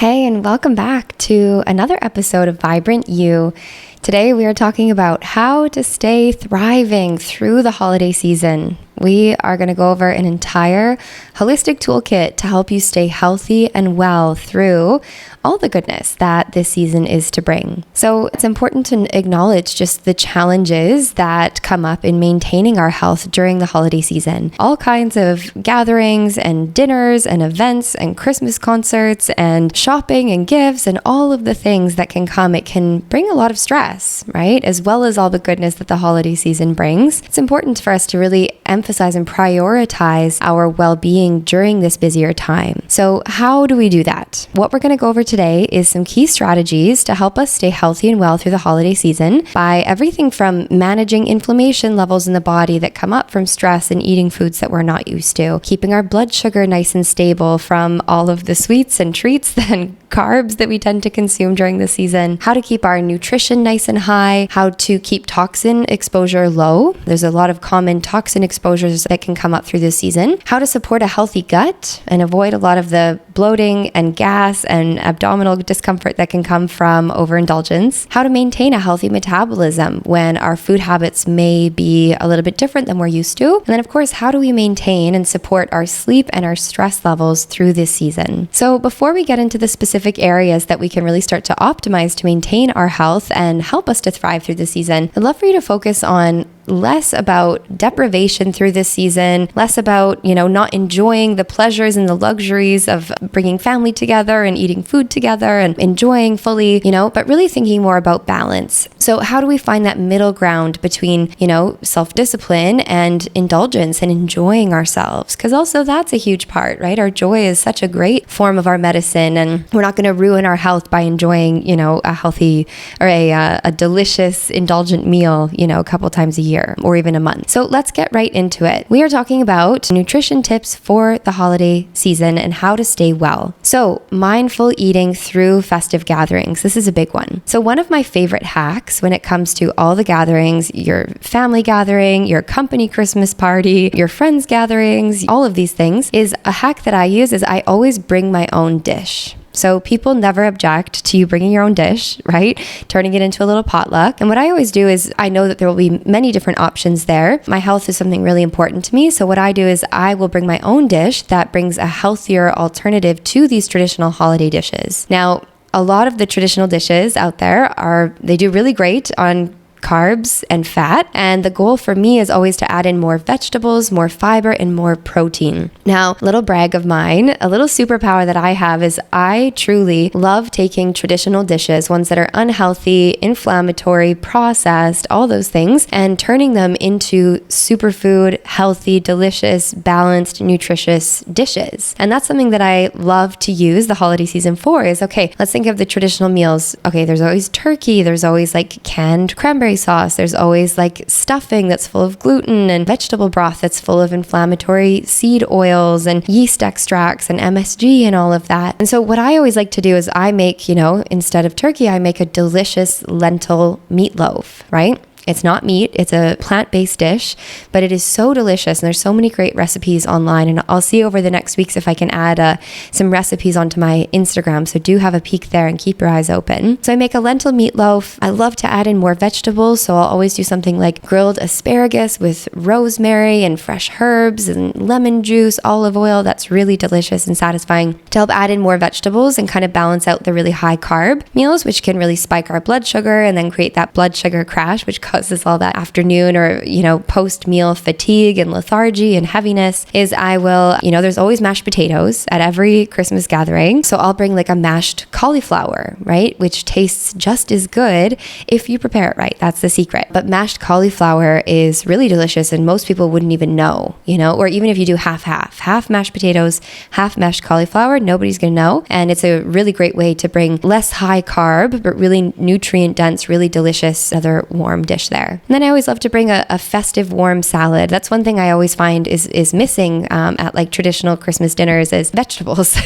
Hey, and welcome back to another episode of Vibrant You. Today we are talking about how to stay thriving through the holiday season. We are going to go over an entire holistic toolkit to help you stay healthy and well through all the goodness that this season is to bring. So it's important to acknowledge just the challenges that come up in maintaining our health during the holiday season. All kinds of gatherings and dinners and events and Christmas concerts and shopping and gifts and all of the things that can come. It can bring a lot of stress, right? As well as all the goodness that the holiday season brings. It's important for us to really emphasize and prioritize our well-being during this busier time. So how do we do that? What we're going to go over today is some key strategies to help us stay healthy and well through the holiday season by everything from managing inflammation levels in the body that come up from stress and eating foods that we're not used to, keeping our blood sugar nice and stable from all of the sweets and treats and carbs that we tend to consume during the season, how to keep our nutrition nice and high, how to keep toxin exposure low. There's a lot of common toxin exposures that can come up through this season, how to support a healthy gut and avoid a lot of the bloating and gas and abdominal discomfort that can come from overindulgence, how to maintain a healthy metabolism when our food habits may be a little bit different than we're used to, and then of course, how do we maintain and support our sleep and our stress levels through this season. So before we get into the specific areas that we can really start to optimize to maintain our health and help us to thrive through the season, I'd love for you to focus on less about deprivation through this season, less about, not enjoying the pleasures and the luxuries of bringing family together and eating food together and enjoying fully, but really thinking more about balance. So how do we find that middle ground between, self-discipline and indulgence and enjoying ourselves? Because also that's a huge part, right? Our joy is such a great form of our medicine, and we're not going to ruin our health by enjoying, a healthy or a delicious, indulgent meal, a couple times a year or even a month. So let's get right into it. We are talking about nutrition tips for the holiday season and how to stay well. So mindful eating through festive gatherings. This is a big one. So one of my favorite hacks when it comes to all the gatherings, your family gathering, your company Christmas party, your friends gatherings, all of these things, is a hack that I use is I always bring my own dish. So people never object to you bringing your own dish, right? Turning it into a little potluck. And what I always do is I know that there will be many different options there. My health is something really important to me. So what I do is I will bring my own dish that brings a healthier alternative to these traditional holiday dishes. Now, a lot of the traditional dishes out there they do really great on carbs and fat. And the goal for me is always to add in more vegetables, more fiber, and more protein. Now, little brag of mine, a little superpower that I have is I truly love taking traditional dishes, ones that are unhealthy, inflammatory, processed, all those things, and turning them into superfood, healthy, delicious, balanced, nutritious dishes. And that's something that I love to use the holiday season for is, okay, let's think of the traditional meals. Okay, there's always turkey, there's always like canned cranberry sauce. There's always like stuffing that's full of gluten and vegetable broth that's full of inflammatory seed oils and yeast extracts and MSG and all of that. And so what I always like to do is I make, instead of turkey, I make a delicious lentil meatloaf, right? It's not meat, it's a plant-based dish, but it is so delicious and there's so many great recipes online, and I'll see over the next weeks if I can add some recipes onto my Instagram, so do have a peek there and keep your eyes open. So I make a lentil meatloaf. I love to add in more vegetables, so I'll always do something like grilled asparagus with rosemary and fresh herbs and lemon juice, olive oil. That's really delicious and satisfying to help add in more vegetables and kind of balance out the really high carb meals, which can really spike our blood sugar and then create that blood sugar crash, which causes all that afternoon or, post-meal fatigue and lethargy and heaviness. Is I will, there's always mashed potatoes at every Christmas gathering. So I'll bring like a mashed cauliflower, right? Which tastes just as good if you prepare it right. That's the secret. But mashed cauliflower is really delicious and most people wouldn't even know, or even if you do half mashed potatoes, half mashed cauliflower, nobody's going to know. And it's a really great way to bring less high carb, but really nutrient dense, really delicious, other warm dishes dish there. And then I always love to bring a festive warm salad. That's one thing I always find is missing at like traditional Christmas dinners is vegetables.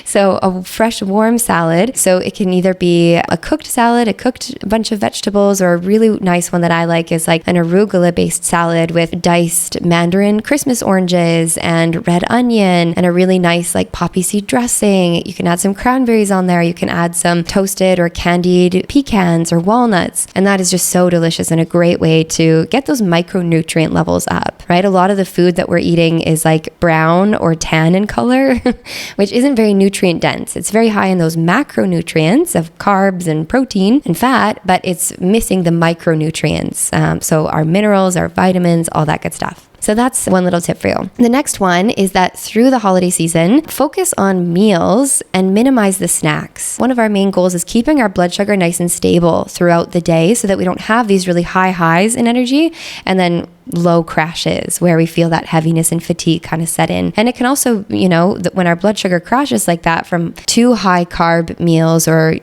So a fresh warm salad. So it can either be a cooked salad, a cooked bunch of vegetables, or a really nice one that I like is like an arugula based salad with diced mandarin Christmas oranges and red onion and a really nice like poppy seed dressing. You can add some cranberries on there. You can add some toasted or candied pecans or walnuts. And that is just so delicious and a great way to get those micronutrient levels up, right? A lot of the food that we're eating is like brown or tan in color, which isn't very nutrient dense. It's very high in those macronutrients of carbs and protein and fat, but it's missing the micronutrients. So our minerals, our vitamins, all that good stuff. So that's one little tip for you. The next one is that through the holiday season, focus on meals and minimize the snacks. One of our main goals is keeping our blood sugar nice and stable throughout the day so that we don't have these really high highs in energy and then low crashes where we feel that heaviness and fatigue kind of set in. And it can also, when our blood sugar crashes like that from too high carb meals or,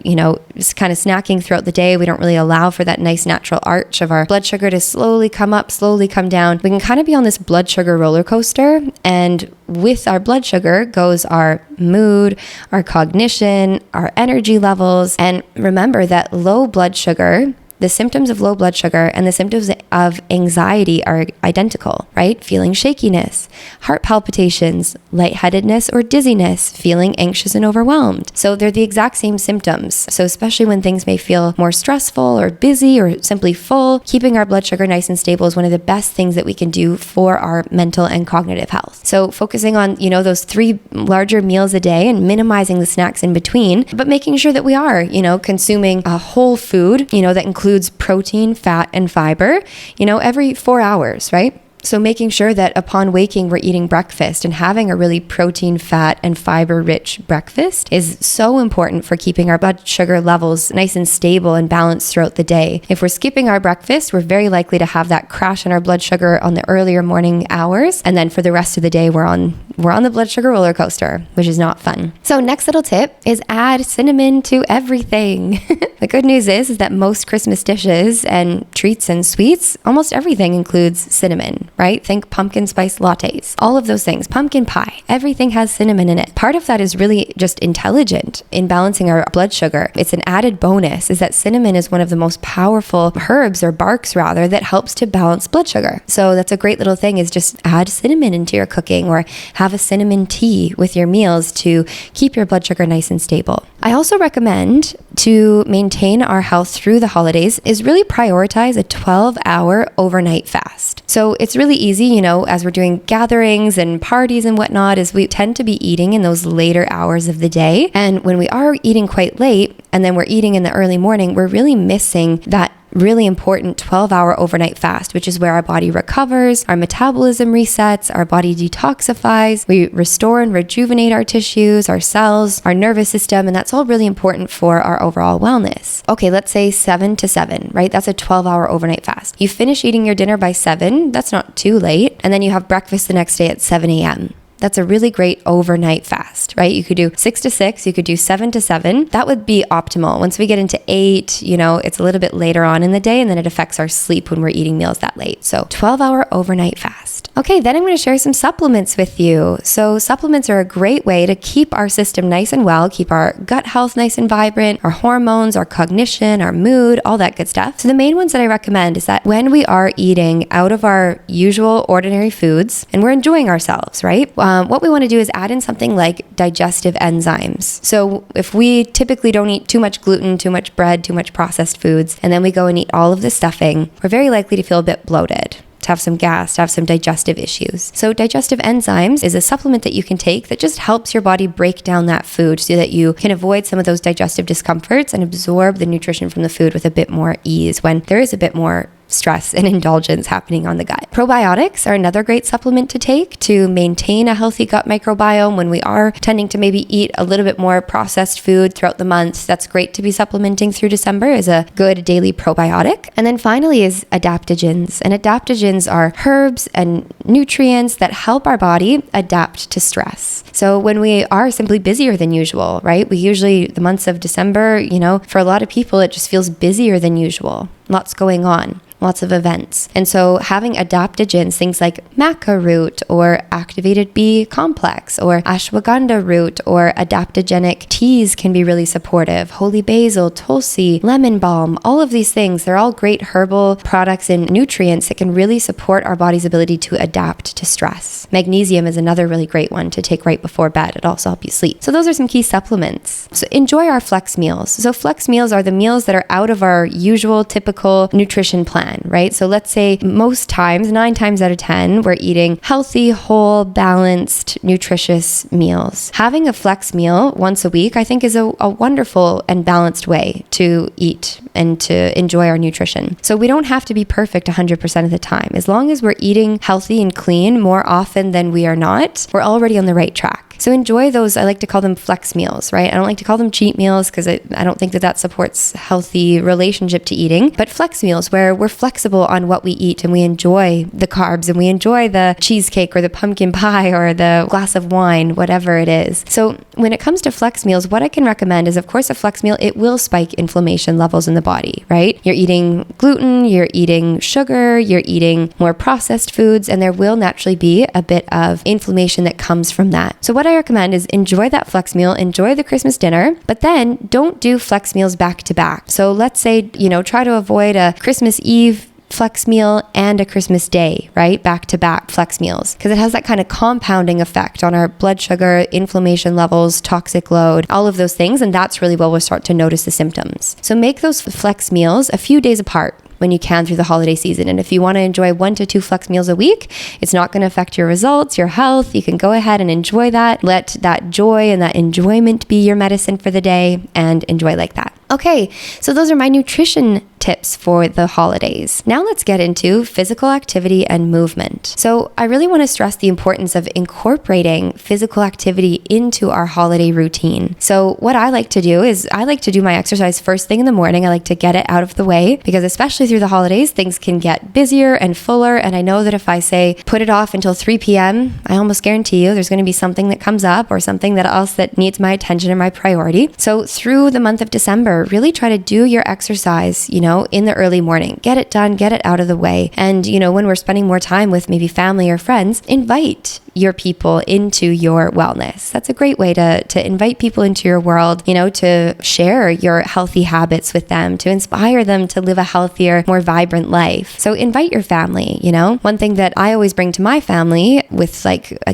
just kind of snacking throughout the day, we don't really allow for that nice natural arch of our blood sugar to slowly come up, slowly come down. We can kind of be on this blood sugar roller coaster, and with our blood sugar goes our mood, our cognition, our energy levels. And remember that low blood sugar, the symptoms of low blood sugar and the symptoms of anxiety are identical, right? Feeling shakiness, heart palpitations, lightheadedness or dizziness, feeling anxious and overwhelmed. So they're the exact same symptoms. So especially when things may feel more stressful or busy or simply full, keeping our blood sugar nice and stable is one of the best things that we can do for our mental and cognitive health. So focusing on, those 3 larger meals a day and minimizing the snacks in between, but making sure that we are, consuming a whole food, that includes protein, fat, and fiber, every 4 hours, right? So making sure that upon waking, we're eating breakfast and having a really protein, fat, and fiber-rich breakfast is so important for keeping our blood sugar levels nice and stable and balanced throughout the day. If we're skipping our breakfast, we're very likely to have that crash in our blood sugar on the earlier morning hours. And then for the rest of the day, we're on the blood sugar roller coaster, which is not fun. So next little tip is add cinnamon to everything. The good news is that most Christmas dishes and treats and sweets, almost everything includes cinnamon, right? Think pumpkin spice lattes, all of those things, pumpkin pie, everything has cinnamon in it. Part of that is really just intelligent in balancing our blood sugar. It's an added bonus is that cinnamon is one of the most powerful herbs or barks rather that helps to balance blood sugar. So that's a great little thing is just add cinnamon into your cooking or have a cinnamon tea with your meals to keep your blood sugar nice and stable. I also recommend to maintain our health through the holidays is really prioritize a 12-hour overnight fast. So it's really easy, as we're doing gatherings and parties and whatnot, is we tend to be eating in those later hours of the day. And when we are eating quite late and then we're eating in the early morning, we're really missing that really important 12-hour overnight fast, which is where our body recovers, our metabolism resets, our body detoxifies, we restore and rejuvenate our tissues, our cells, our nervous system, and that's all really important for our overall wellness. Okay, let's say 7 to 7, right? That's a 12-hour overnight fast. You finish eating your dinner by 7, that's not too late, and then you have breakfast the next day at 7 a.m. That's a really great overnight fast, right? You could do 6 to 6, you could do 7 to 7. That would be optimal. Once we get into 8, it's a little bit later on in the day and then it affects our sleep when we're eating meals that late. So 12-hour overnight fast. Okay, then I'm going to share some supplements with you. So supplements are a great way to keep our system nice and well, keep our gut health nice and vibrant, our hormones, our cognition, our mood, all that good stuff. So the main ones that I recommend is that when we are eating out of our usual ordinary foods and we're enjoying ourselves, right? What we want to do is add in something like digestive enzymes. So if we typically don't eat too much gluten, too much bread, too much processed foods, and then we go and eat all of the stuffing, we're very likely to feel a bit bloated, to have some gas, to have some digestive issues. So digestive enzymes is a supplement that you can take that just helps your body break down that food so that you can avoid some of those digestive discomforts and absorb the nutrition from the food with a bit more ease when there is a bit more stress and indulgence happening on the gut. Probiotics are another great supplement to take to maintain a healthy gut microbiome when we are tending to maybe eat a little bit more processed food throughout the month. That's great to be supplementing through December as a good daily probiotic. And then finally is adaptogens. And adaptogens are herbs and nutrients that help our body adapt to stress. So when we are simply busier than usual, right? We usually, the months of December, for a lot of people, it just feels busier than usual. lots going on. Lots of events. And so having adaptogens, things like maca root or activated bee complex or ashwagandha root or adaptogenic teas can be really supportive. Holy basil, tulsi, lemon balm, all of these things, they're all great herbal products and nutrients that can really support our body's ability to adapt to stress. Magnesium is another really great one to take right before bed. It also helps you sleep. So those are some key supplements. So enjoy our flex meals. So flex meals are the meals that are out of our usual typical nutrition plan. Right? So let's say most times, 9 times out of 10, we're eating healthy, whole, balanced, nutritious meals. Having a flex meal once a week, I think, is a wonderful and balanced way to eat and to enjoy our nutrition. So we don't have to be perfect 100% of the time. As long as we're eating healthy and clean more often than we are not, we're already on the right track. So enjoy those. I like to call them flex meals, right? I don't like to call them cheat meals because I don't think that supports healthy relationship to eating, but flex meals where we're flexible on what we eat and we enjoy the carbs and we enjoy the cheesecake or the pumpkin pie or the glass of wine, whatever it is. So when it comes to flex meals, what I can recommend is, of course, a flex meal, it will spike inflammation levels in the body, right? You're eating gluten, you're eating sugar, you're eating more processed foods, and there will naturally be a bit of inflammation that comes from that. So what I recommend is enjoy that flex meal, enjoy the Christmas dinner, but then don't do flex meals back to back. So let's say, try to avoid a Christmas Eve flex meal and a Christmas Day, right? Back to back flex meals, because it has that kind of compounding effect on our blood sugar, inflammation levels, toxic load, all of those things. And that's really where we'll start to notice the symptoms. So make those flex meals a few days apart when you can through the holiday season. And if you want to enjoy 1 to 2 flex meals a week, it's not going to affect your results, your health. You can go ahead and enjoy that. Let that joy and that enjoyment be your medicine for the day and enjoy like that. Okay, so those are my nutrition tips for the holidays. Now let's get into physical activity and movement. So I really want to stress the importance of incorporating physical activity into our holiday routine. So what I like to do is I like to do my exercise first thing in the morning. I like to get it out of the way because especially through the holidays, things can get busier and fuller. And I know that if I say put it off until 3 p.m., I almost guarantee you there's going to be something that comes up or something else that needs my attention and my priority. So through the month of December, really try to do your exercise, in the early morning. Get it done, get it out of the way. And, when we're spending more time with maybe family or friends, invite your people into your wellness. That's a great way to invite people into your world, to share your healthy habits with them, to inspire them to live a healthier, more vibrant life. So invite your family, One thing that I always bring to my family with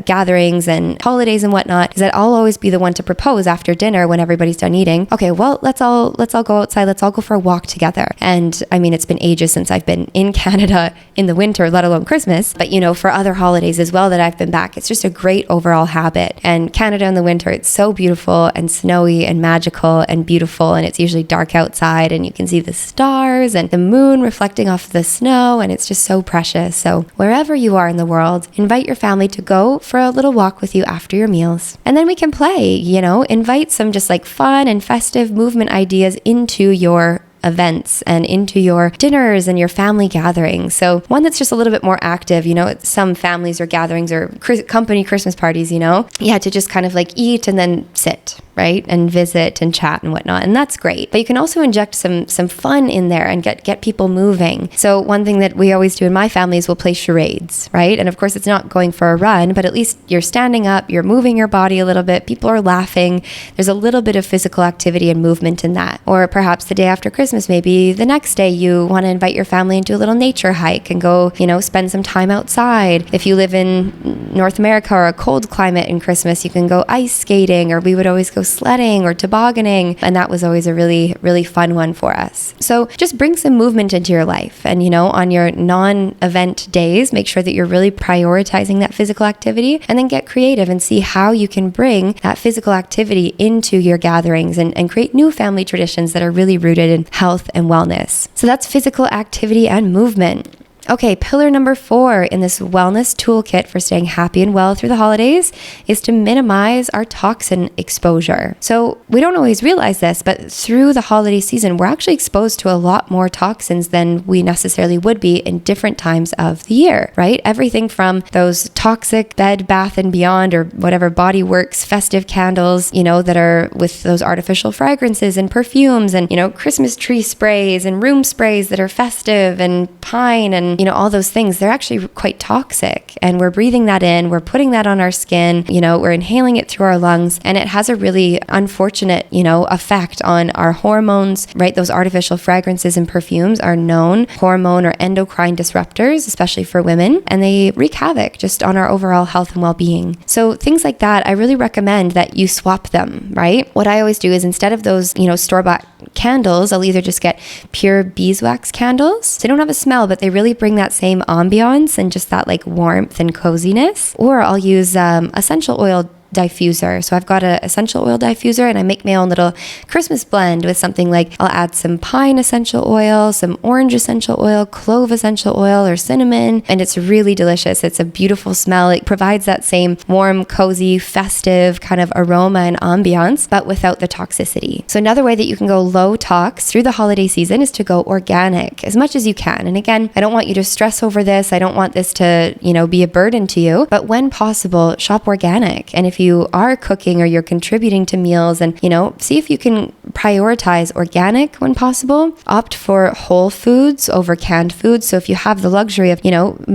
gatherings and holidays and whatnot is that I'll always be the one to propose after dinner when everybody's done eating. Okay, well, let's all go outside. Let's all go for a walk together. And I mean, it's been ages since I've been in Canada in the winter, let alone Christmas, but for other holidays as well that I've been back, it's just a great overall habit. And Canada in the winter, it's so beautiful and snowy and magical and beautiful. And it's usually dark outside and you can see the stars and the moon reflecting off the snow. And it's just so precious. So wherever you are in the world, invite your family to go for a little walk with you after your meals. And then we can play, invite some just fun and festive movement ideas into your events and into your dinners and your family gatherings. So one that's just a little bit more active, some families or gatherings or company Christmas parties, to just kind of eat and then sit, right? And visit and chat and whatnot. And that's great. But you can also inject some fun in there and get people moving. So one thing that we always do in my family is we'll play charades, right? And of course it's not going for a run, but at least you're standing up, you're moving your body a little bit, people are laughing. There's a little bit of physical activity and movement in that. Or perhaps the day after Christmas, maybe the next day you want to invite your family into a little nature hike and go, spend some time outside. If you live in North America or a cold climate in Christmas, you can go ice skating, or we would always go sledding or tobogganing. And that was always a really, really fun one for us. So just bring some movement into your life. And, on your non-event days, make sure that you're really prioritizing that physical activity, and then get creative and see how you can bring that physical activity into your gatherings and create new family traditions that are really rooted in health and wellness. So that's physical activity and movement. Okay, pillar number 4 in this wellness toolkit for staying happy and well through the holidays is to minimize our toxin exposure. So we don't always realize this, but through the holiday season, we're actually exposed to a lot more toxins than we necessarily would be in different times of the year, right? Everything from those toxic Bed Bath & Beyond or whatever Body Works festive candles, that are with those artificial fragrances and perfumes and, Christmas tree sprays and room sprays that are festive and pine and all those things. They're actually quite toxic, and we're breathing that in, we're putting that on our skin, we're inhaling it through our lungs, and it has a really unfortunate, effect on our hormones, right? Those artificial fragrances and perfumes are known hormone or endocrine disruptors, especially for women, and they wreak havoc just on our overall health and well-being. So things like that, I really recommend that you swap them, right? What I always do is instead of those, store-bought candles, I'll either just get pure beeswax candles. They don't have a smell, but they really bring that same ambiance and just that like warmth and coziness. Or I'll use essential oil diffuser. So I've got an essential oil diffuser, and I make my own little Christmas blend with something like I'll add some pine essential oil, some orange essential oil, clove essential oil, or cinnamon, and it's really delicious. It's a beautiful smell. It provides that same warm, cozy, festive kind of aroma and ambiance, but without the toxicity. So another way that you can go low tox through the holiday season is to go organic as much as you can. And again, I don't want you to stress over this. I don't want this to, be a burden to you, but when possible, shop organic. And if you are cooking or you're contributing to meals, and see if you can prioritize organic when possible. Opt for whole foods over canned foods. So if you have the luxury of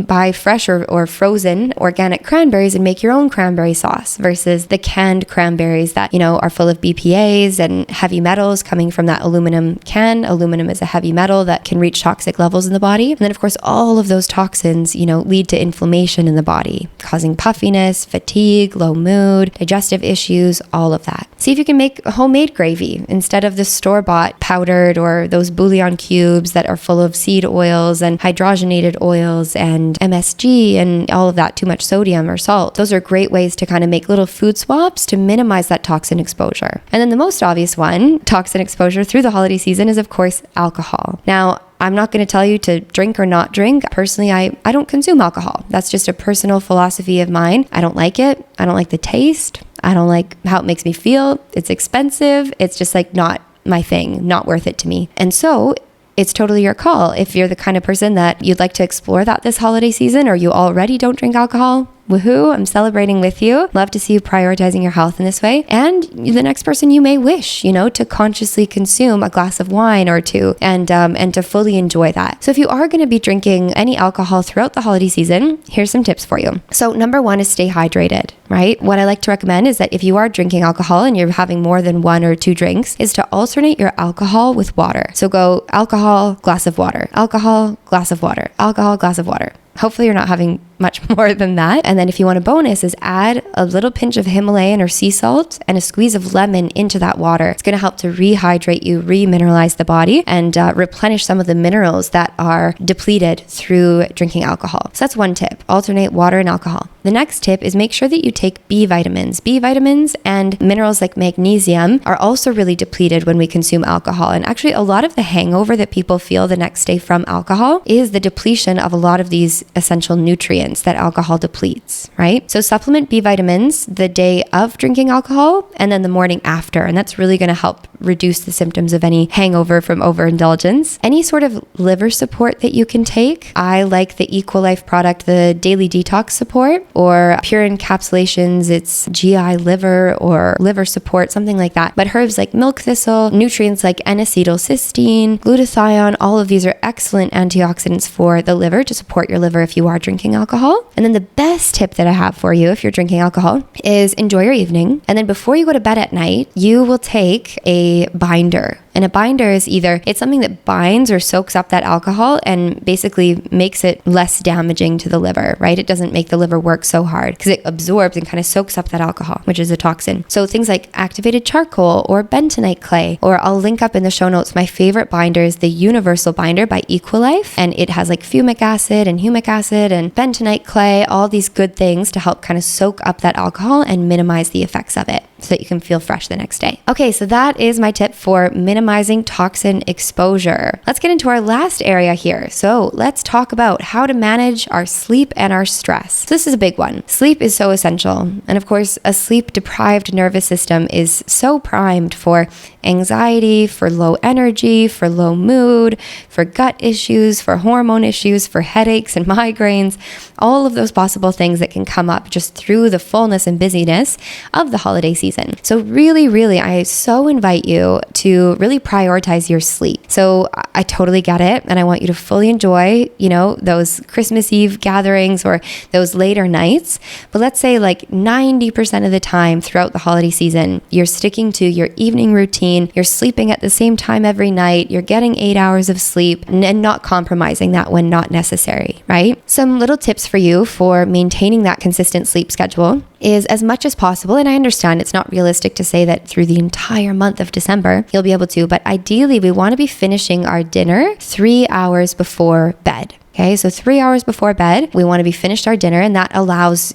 buy fresh or frozen organic cranberries and make your own cranberry sauce versus the canned cranberries that are full of BPAs and heavy metals coming from that aluminum can. Aluminum is a heavy metal that can reach toxic levels in the body, and then of course all of those toxins lead to inflammation in the body, causing puffiness, fatigue, low mood, digestive issues, all of that. See if you can make a homemade gravy instead of the store-bought powdered or those bouillon cubes that are full of seed oils and hydrogenated oils and MSG and all of that, too much sodium or salt. Those are great ways to kind of make little food swaps to minimize that toxin exposure. And then the most obvious one, toxin exposure through the holiday season, is of course alcohol. Now, I'm not going to tell you to drink or not drink. Personally, I don't consume alcohol. That's just a personal philosophy of mine. I don't like it. I don't like the taste. I don't like how it makes me feel. It's expensive. It's just like not my thing, not worth it to me. And so it's totally your call. If you're the kind of person that you'd like to explore that this holiday season, or you already don't drink alcohol, woohoo, I'm celebrating with you. Love to see you prioritizing your health in this way. And the next person you may wish, to consciously consume a glass of wine or two and to fully enjoy that. So if you are going to be drinking any alcohol throughout the holiday season, here's some tips for you. So number 1 is stay hydrated, right? What I like to recommend is that if you are drinking alcohol and you're having more than 1 or 2 drinks, is to alternate your alcohol with water. So go alcohol, glass of water, alcohol, glass of water, alcohol, glass of water. Hopefully you're not having much more than that. And then if you want a bonus, is add a little pinch of Himalayan or sea salt and a squeeze of lemon into that water. It's going to help to rehydrate you, remineralize the body, and replenish some of the minerals that are depleted through drinking alcohol. So that's one tip. Alternate water and alcohol. The next tip is make sure that you take B vitamins. B vitamins and minerals like magnesium are also really depleted when we consume alcohol. And actually a lot of the hangover that people feel the next day from alcohol is the depletion of a lot of these essential nutrients that alcohol depletes, right? So supplement B vitamins the day of drinking alcohol and then the morning after. And that's really going to help reduce the symptoms of any hangover from overindulgence. Any sort of liver support that you can take. I like the Equilife product, the Daily Detox Support, or Pure Encapsulations. It's GI liver or liver support, something like that. But herbs like milk thistle, nutrients like N-acetylcysteine, glutathione, all of these are excellent antioxidants for the liver to support your liver if you are drinking alcohol. And then the best tip that I have for you if you're drinking alcohol is enjoy your evening. And then before you go to bed at night, you will take a binder. And a binder is it's something that binds or soaks up that alcohol and basically makes it less damaging to the liver, right? It doesn't make the liver work so hard because it absorbs and kind of soaks up that alcohol, which is a toxin. So things like activated charcoal or bentonite clay, or I'll link up in the show notes, my favorite binder is the Universal Binder by Equilife. And it has like fumic acid and humic acid and bentonite clay, all these good things to help kind of soak up that alcohol and minimize the effects of it. so that you can feel fresh the next day. Okay, so that is my tip for minimizing toxin exposure. Let's get into our last area here. So let's talk about how to manage our sleep and our stress. So this is a big one. Sleep is so essential. And of course, a sleep-deprived nervous system is so primed for anxiety, for low energy, for low mood, for gut issues, for hormone issues, for headaches and migraines, all of those possible things that can come up just through the fullness and busyness of the holiday season. So really, I so invite you to really prioritize your sleep. So I totally get it. And I want you to fully enjoy, those Christmas Eve gatherings or those later nights. But let's say like 90% of the time throughout the holiday season, you're sticking to your evening routine. You're sleeping at the same time every night. You're getting 8 hours of sleep and not compromising that when not necessary, right? Some little tips for you for maintaining that consistent sleep schedule is, as much as possible, and I understand it's not realistic to say that through the entire month of December you'll be able to, but ideally we want to be finishing our dinner 3 hours before bed. Okay, so 3 hours before bed, we want to be finished our dinner, and that allows,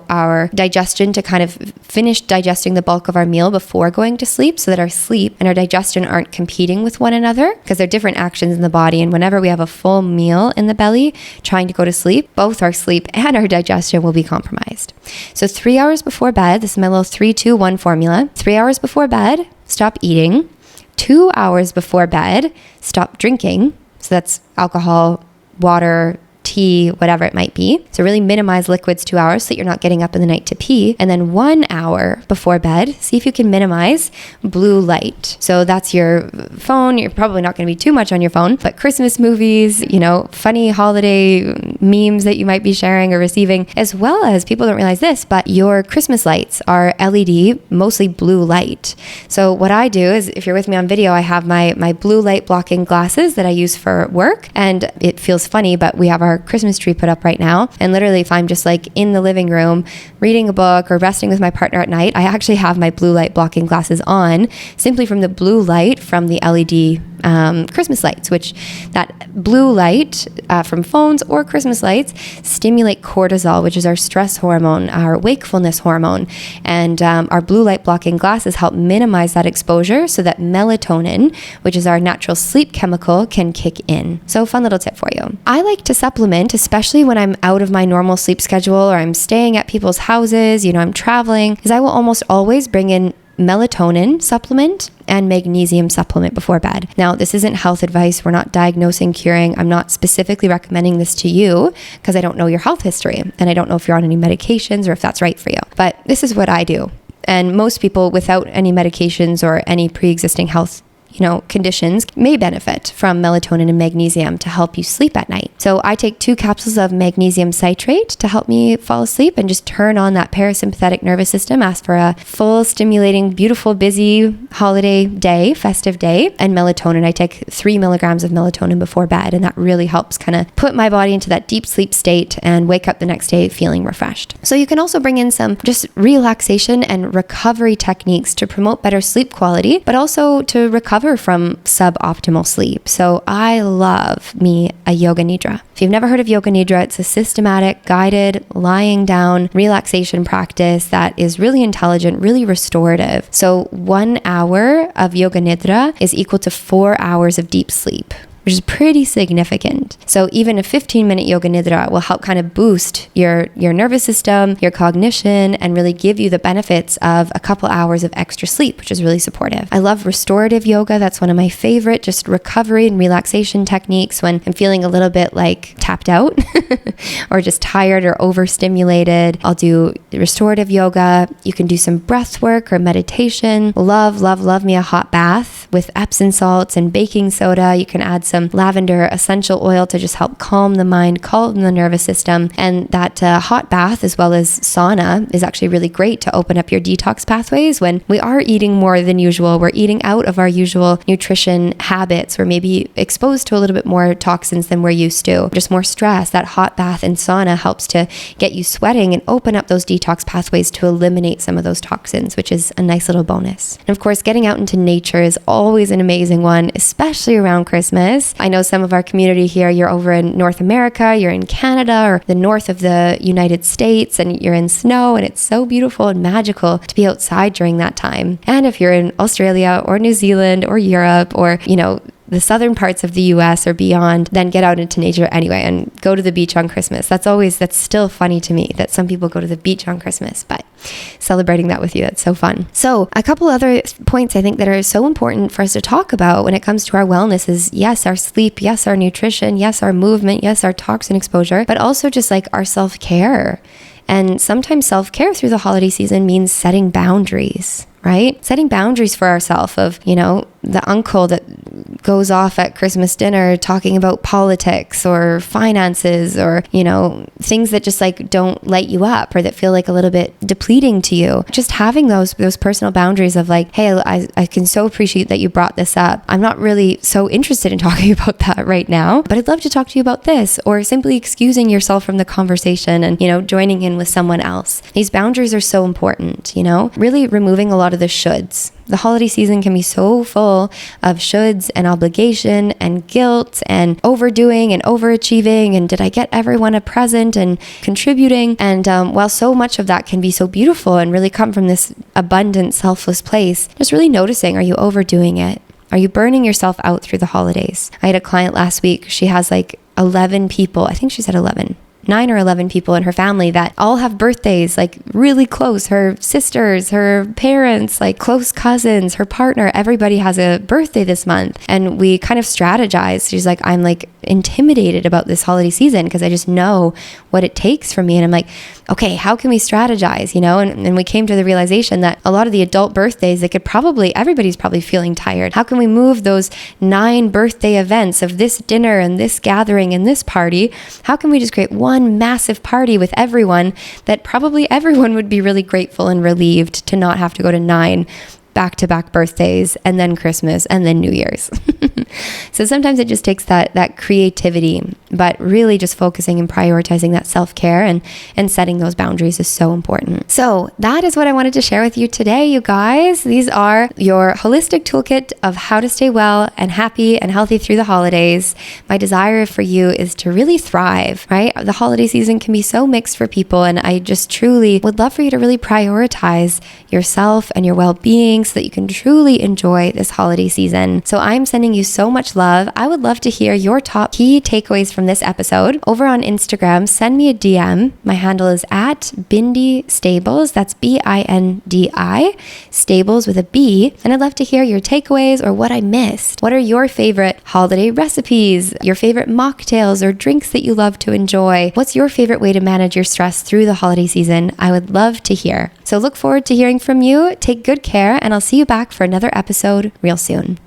our digestion to kind of finish digesting the bulk of our meal before going to sleep, so that our sleep and our digestion aren't competing with one another, because they're different actions in the body. And whenever we have a full meal in the belly trying to go to sleep, both our sleep and our digestion will be compromised. So 3 hours before bed, this is my little 3-2-1 formula. 3 hours before bed, stop eating. 2 hours before bed, stop drinking. So that's alcohol, water, tea, whatever it might be. So really minimize liquids 2 hours so that you're not getting up in the night to pee. And then 1 hour before bed, see if you can minimize blue light. So that's your phone. You're probably not going to be too much on your phone, but Christmas movies, funny holiday memes that you might be sharing or receiving, as well as, people don't realize this, but your Christmas lights are LED, mostly blue light. So what I do is, if you're with me on video, I have my blue light blocking glasses that I use for work. And it feels funny, but we have our Christmas tree put up right now. And literally, if I'm just like in the living room reading a book or resting with my partner at night, I actually have my blue light blocking glasses on, simply from the blue light from the LED Christmas lights, which that blue light from phones or Christmas lights stimulate cortisol, which is our stress hormone, our wakefulness hormone. And our blue light blocking glasses help minimize that exposure so that melatonin, which is our natural sleep chemical, can kick in. So fun little tip for you. I like to supplement, especially when I'm out of my normal sleep schedule or I'm staying at people's houses, I'm traveling, is I will almost always bring in melatonin supplement and magnesium supplement before bed. Now, this isn't health advice. We're not diagnosing, curing. I'm not specifically recommending this to you because I don't know your health history and I don't know if you're on any medications or if that's right for you. But this is what I do. And most people without any medications or any pre-existing health conditions may benefit from melatonin and magnesium to help you sleep at night. So I take 2 capsules of magnesium citrate to help me fall asleep and just turn on that parasympathetic nervous system, ask for a full, stimulating, beautiful, busy holiday day, festive day. And melatonin, I take 3 milligrams of melatonin before bed, and that really helps kind of put my body into that deep sleep state and wake up the next day feeling refreshed. So you can also bring in some just relaxation and recovery techniques to promote better sleep quality, but also to recover from suboptimal sleep. So I love me a yoga nidra. If you've never heard of yoga nidra, it's a systematic, guided, lying down relaxation practice that is really intelligent, really restorative. So 1 hour of yoga nidra is equal to 4 hours of deep sleep, which is pretty significant. So even a 15-minute yoga nidra will help kind of boost your nervous system, your cognition, and really give you the benefits of a couple hours of extra sleep, which is really supportive. I love restorative yoga. That's one of my favorite just recovery and relaxation techniques when I'm feeling a little bit like tapped out or just tired or overstimulated. I'll do restorative yoga. You can do some breath work or meditation. Love me a hot bath with Epsom salts and baking soda. You can add some lavender essential oil to just help calm the mind, calm the nervous system. And that hot bath as well as sauna is actually really great to open up your detox pathways when we are eating more than usual. We're eating out of our usual nutrition habits. We're maybe exposed to a little bit more toxins than we're used to. Just more stress. That hot bath and sauna helps to get you sweating and open up those detox pathways to eliminate some of those toxins, which is a nice little bonus. And of course, getting out into nature is always an amazing one, especially around Christmas. I know some of our community here, you're over in North America, you're in Canada or the north of the United States, and you're in snow, and it's so beautiful and magical to be outside during that time. And if you're in Australia or New Zealand or Europe or, the southern parts of the US or beyond, then get out into nature anyway and go to the beach on Christmas. That's still funny to me that some people go to the beach on Christmas, but celebrating that with you, that's so fun. So a couple other points I think that are so important for us to talk about when it comes to our wellness is, yes, our sleep, yes, our nutrition, yes, our movement, yes, our toxin exposure, but also just like our self-care. And sometimes self-care through the holiday season means setting boundaries, right? Setting boundaries for ourselves of, the uncle that goes off at Christmas dinner talking about politics or finances or, things that just like don't light you up or that feel like a little bit depleting to you. Just having those personal boundaries of like, hey, I can so appreciate that you brought this up. I'm not really so interested in talking about that right now, but I'd love to talk to you about this, or simply excusing yourself from the conversation and, joining in with someone else. These boundaries are so important, really removing a lot of the shoulds. The holiday season can be so full of shoulds and obligation and guilt and overdoing and overachieving and did I get everyone a present and contributing. And while so much of that can be so beautiful and really come from this abundant, selfless place, just really noticing, are you overdoing it? Are you burning yourself out through the holidays? I had a client last week. She has like 11 people. I think she said 11. 9 or 11 people in her family that all have birthdays, like really close. Her sisters, her parents, like close cousins, her partner, everybody has a birthday this month. And we kind of strategized. She's like, I'm like intimidated about this holiday season because I just know what it takes from me. And I'm like, okay, how can we strategize, And we came to the realization that a lot of the adult birthdays, everybody's probably feeling tired. How can we move those 9 birthday events of this dinner and this gathering and this party? How can we just create one massive party with everyone that probably everyone would be really grateful and relieved to not have to go to 9 back-to-back birthdays and then Christmas and then New Year's. So sometimes it just takes that creativity, but really just focusing and prioritizing that self-care and setting those boundaries is so important. So that is what I wanted to share with you today, you guys. These are your holistic toolkit of how to stay well and happy and healthy through the holidays. My desire for you is to really thrive, right? The holiday season can be so mixed for people, and I just truly would love for you to really prioritize yourself and your well-being so that you can truly enjoy this holiday season. So I'm sending you so much love. I would love to hear your top key takeaways from this episode. Over on Instagram, send me a DM. My handle is at Bindi Stables. That's BINDI, Stables with a B. And I'd love to hear your takeaways or what I missed. What are your favorite holiday recipes? Your favorite mocktails or drinks that you love to enjoy? What's your favorite way to manage your stress through the holiday season? I would love to hear. So look forward to hearing from you. Take good care, and I'll see you back for another episode real soon.